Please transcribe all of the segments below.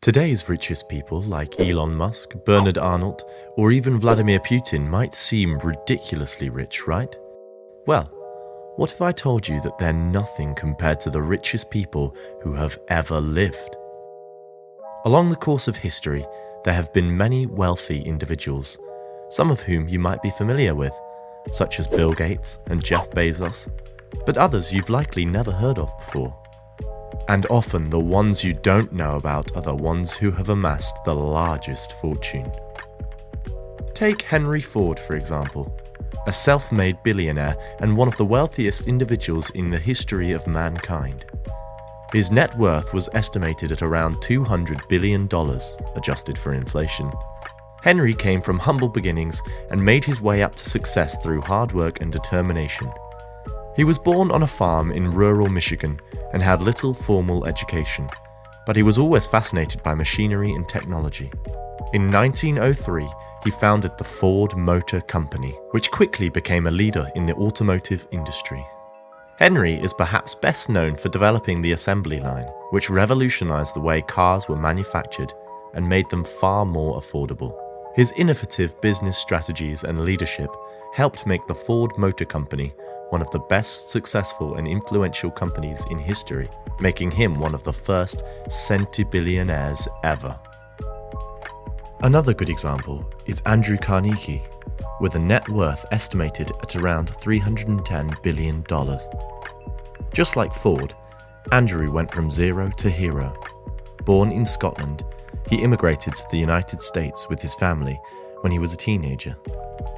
Today's richest people like Elon Musk, Bernard Arnault, or even Vladimir Putin might seem ridiculously rich, right? Well, what if I told you that they're nothing compared to the richest people who have ever lived? Along the course of history, there have been many wealthy individuals, some of whom you might be familiar with, such as Bill Gates and Jeff Bezos, but others you've likely never heard of before. And often the ones you don't know about are the ones who have amassed the largest fortune. Take Henry Ford, for example, a self-made billionaire and one of the wealthiest individuals in the history of mankind. His net worth was estimated at around $200 billion, adjusted for inflation. Henry came from humble beginnings and made his way up to success through hard work and determination. He was born on a farm in rural Michigan and had little formal education, but he was always fascinated by machinery and technology. In 1903, he founded the Ford Motor Company, which quickly became a leader in the automotive industry. Henry is perhaps best known for developing the assembly line, which revolutionized the way cars were manufactured and made them far more affordable. His innovative business strategies and leadership helped make the Ford Motor Company one of the best successful and influential companies in history, making him one of the first centibillionaires ever. Another good example is Andrew Carnegie, with a net worth estimated at around $310 billion. Just like Ford, Andrew went from zero to hero. Born in Scotland, he immigrated to the United States with his family when he was a teenager.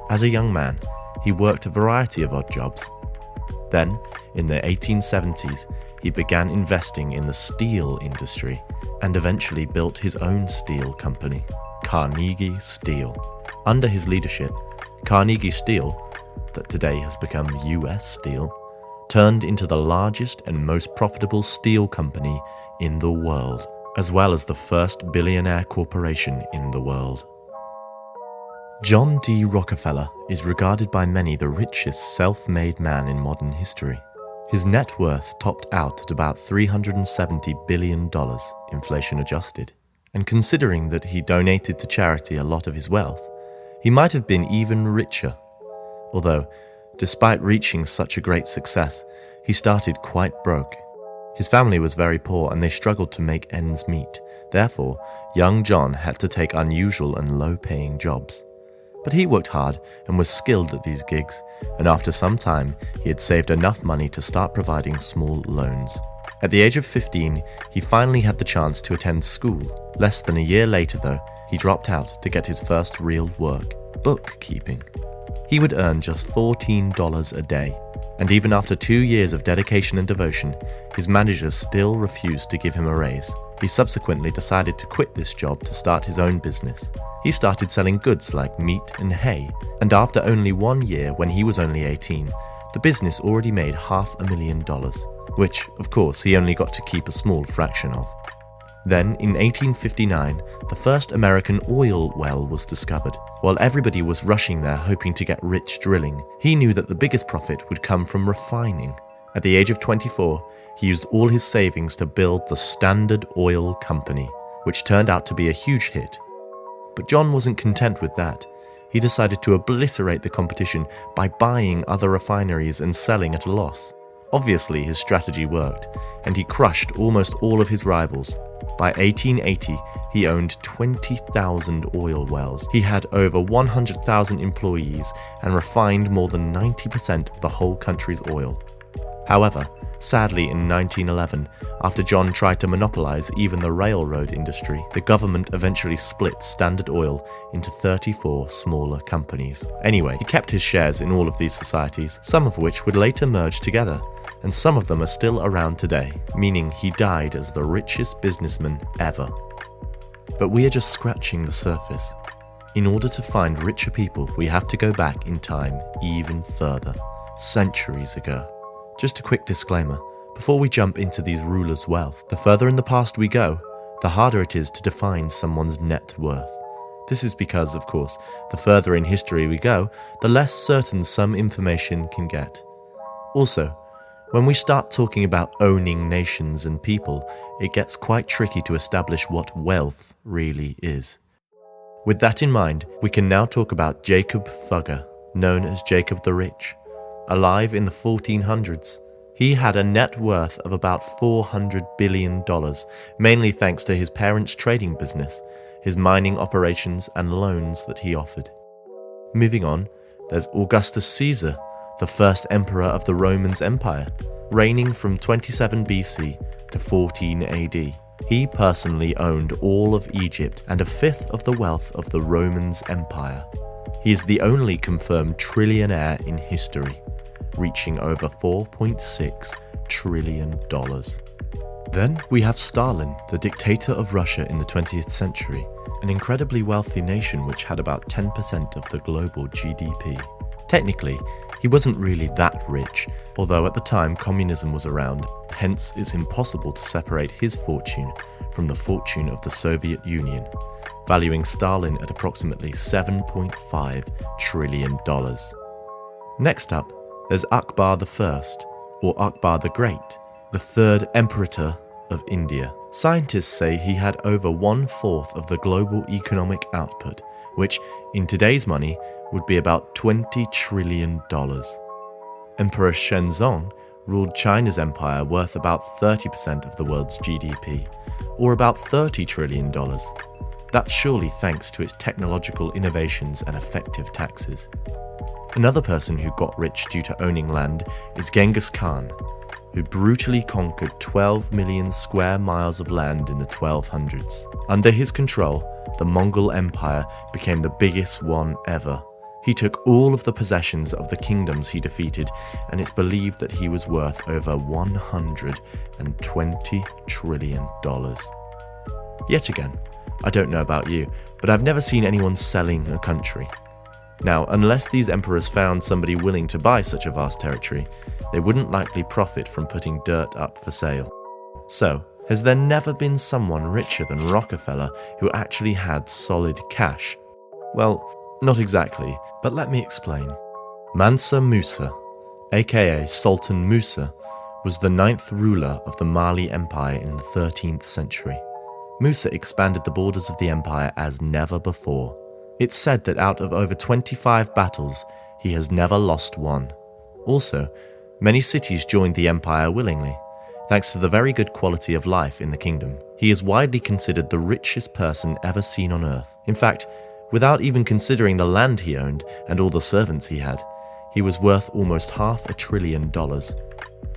As a young man, he worked a variety of odd jobs. Then, in the 1870s, he began investing in the steel industry and eventually built his own steel company, Carnegie Steel. Under his leadership, Carnegie Steel, that today has become US Steel, turned into the largest and most profitable steel company in the world, as well as the first billionaire corporation in the world. John D. Rockefeller is regarded by many the richest self-made man in modern history. His net worth topped out at about $370 billion, inflation adjusted. And considering that he donated to charity a lot of his wealth, he might have been even richer. Although, despite reaching such a great success, he started quite broke. His family was very poor and they struggled to make ends meet. Therefore, young John had to take unusual and low-paying jobs. But he worked hard and was skilled at these gigs, and after some time, he had saved enough money to start providing small loans. At the age of 15, he finally had the chance to attend school. Less than a year later, though, he dropped out to get his first real work, bookkeeping. He would earn just $14 a day, and even after 2 years of dedication and devotion, his managers still refused to give him a raise. He subsequently decided to quit this job to start his own business. He started selling goods like meat and hay, and after only 1 year, when he was only 18, the business already made $500,000, which, of course, he only got to keep a small fraction of. Then, in 1859, the first American oil well was discovered. While everybody was rushing there hoping to get rich drilling, he knew that the biggest profit would come from refining. At the age of 24, he used all his savings to build the Standard Oil Company, which turned out to be a huge hit. But John wasn't content with that. He decided to obliterate the competition by buying other refineries and selling at a loss. Obviously, his strategy worked, and he crushed almost all of his rivals. By 1880, he owned 20,000 oil wells. He had over 100,000 employees and refined more than 90% of the whole country's oil. However, sadly in 1911, after John tried to monopolize even the railroad industry, the government eventually split Standard Oil into 34 smaller companies. Anyway, he kept his shares in all of these societies, some of which would later merge together, and some of them are still around today, meaning he died as the richest businessman ever. But we are just scratching the surface. In order to find richer people, we have to go back in time even further, centuries ago. Just a quick disclaimer, before we jump into these rulers' wealth, the further in the past we go, the harder it is to define someone's net worth. This is because, of course, the further in history we go, the less certain some information can get. Also, When we start talking about owning nations and people, it gets quite tricky to establish what wealth really is. With that in mind, we can now talk about Jacob Fugger, known as Jacob the Rich. Alive in the 1400s, he had a net worth of about $400 billion, mainly thanks to his parents' trading business, his mining operations and loans that he offered. Moving on, there's Augustus Ceasar, the first emperor of the Roman Empire, reigning from 27 BC to 14 AD. He personally owned all of Egypt and a fifth of the wealth of the Roman Empire. He is the only confirmed trillionaire in history, reaching over $4.6 trillion. Then we have Stalin, the dictator of Russia in the 20th century, an incredibly wealthy nation which had about 10% of the global GDP. Technically, he wasn't really that rich, although at the time communism was around, hence it's impossible to separate his fortune from the fortune of the Soviet Union, valuing Stalin at approximately $7.5 trillion. Next up, there's Akbar the First, or Akbar the Great, the third emperor of India. Scientists say he had over 1/4 of the global economic output, which, in today's money, would be about $20 trillion. Emperor Sheznzong ruled China's empire worth about 30% of the world's GDP, or about $30 trillion. That's surely thanks to its technological innovations and effective taxes. Another person who got rich due to owning land is Gengish Khan, who brutally conquered 12 million square miles of land in the 1200s. Under his control, the Mongol Empire became the biggest one ever. He took all of the possessions of the kingdoms he defeated, and it's believed that he was worth over $120 trillion. Yet again, I don't know about you, but I've never seen anyone selling a country. Now, unless these emperors found somebody willing to buy such a vast territory, they wouldn't likely profit from putting dirt up for sale. So, has there never been someone richer than Rockefeller who actually had solid cash? Well, not exactly, but let me explain. Mansa Musa, aka Sultan Musa, was the 9th ruler of the Mali Empire in the 13th century. Musa expanded the borders of the empire as never before. It's said that out of over 25 battles, he has never lost one. Also, many cities joined the empire willingly, thanks to the very good quality of life in the kingdom. He is widely considered the richest person ever seen on earth. In fact, without even considering the land he owned and all the servants he had, he was worth almost $500 billion.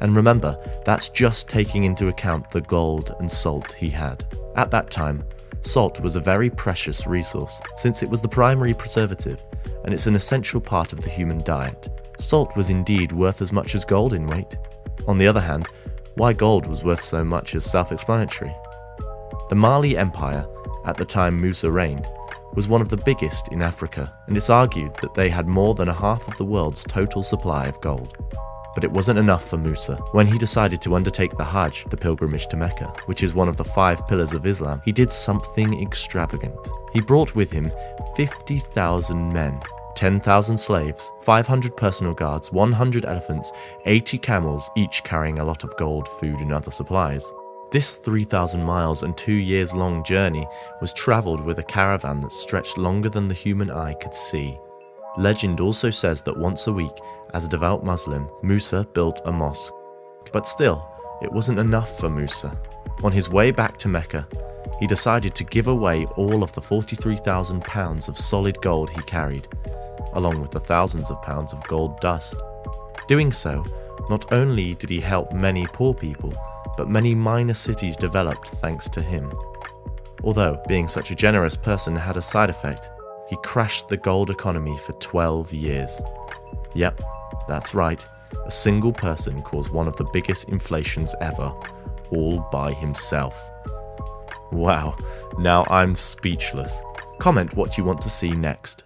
And remember, that's just taking into account the gold and salt he had. At that time, salt was a very precious resource, since it was the primary preservative, and it's an essential part of the human diet. Salt was indeed worth as much as gold in weight. On the other hand, why gold was worth so much is self-explanatory. The Mali Empire, at the time Musa reigned, was one of the biggest in Africa, and it's argued that they had more than a half of the world's total supply of gold. But it wasn't enough for Musa. When he decided to undertake the Hajj, the pilgrimage to Mecca, which is one of the 5 pillars of Islam, he did something extravagant. He brought with him 50,000 men, 10,000 slaves, 500 personal guards, 100 elephants, 80 camels, each carrying a lot of gold, food and other supplies. This 3,000 miles and 2 years long journey was travelled with a caravan that stretched longer than the human eye could see. Legend also says that once a week, as a devout Muslim, Musa built a mosque. But still, it wasn't enough for Musa. On his way back to Mecca, he decided to give away all of the 43,000 pounds of solid gold he carried, along with the thousands of pounds of gold dust. Doing so, not only did he help many poor people, but many minor cities developed thanks to him. Although being such a generous person had a side effect, he crashed the gold economy for 12 years. Yep, that's right, a single person caused one of the biggest inflations ever, all by himself. Wow, now I'm speechless. Comment what you want to see next.